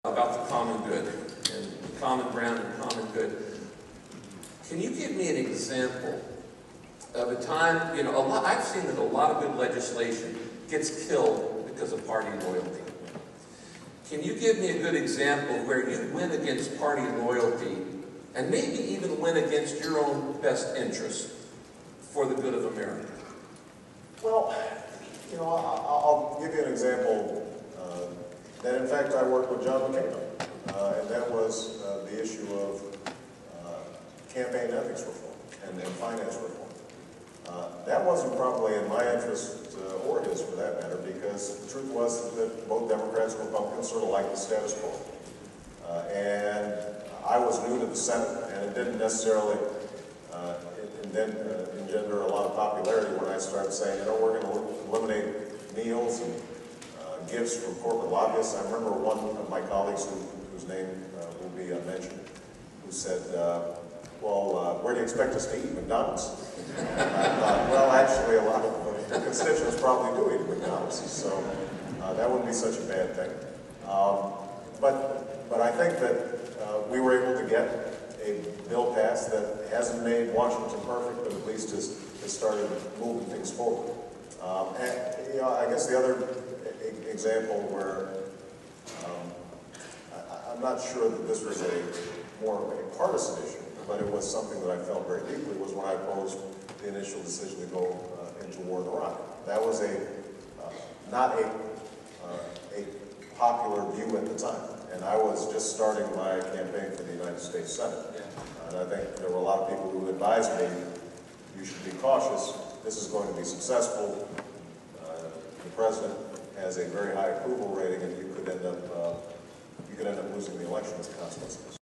about the common good and the common ground and common good. Can you give me an example of a time, I've seen that a lot of good legislation gets killed because of party loyalty. Can you give me a good example where you win against party loyalty and maybe even win against your own best interest for the good of America? Well, I'll give you an example that in fact I worked with John McCain on, and that was the issue of campaign ethics reform and finance reform. That wasn't probably in my interest or his for that matter, because the truth was that both Democrats and Republicans sort of liked the status quo. And I was new to the Senate, and it didn't necessarily engender a lot of popularity when I started saying, we're going to eliminate meals and gifts from corporate lobbyists. I remember one of my colleagues whose name will be mentioned, who said, where do you expect us to eat? McDonald's? And I thought, well, actually, a lot of the constituents probably do eat McDonald's, so that wouldn't be such a bad thing. But I think that we were able to get a bill passed that hasn't made Washington perfect, but at least has started moving things forward. I guess the other example where I'm not sure that this was more of a partisan issue, but it was something that I felt very deeply, was when I opposed the initial decision to go into war in Iraq. That was not a popular view at the time, and I was just starting my campaign for the United States Senate. And I think there were a lot of people who advised me, you should be cautious, this is going to be successful. The president has a very high approval rating, and you could end up losing the election as a consequence of this.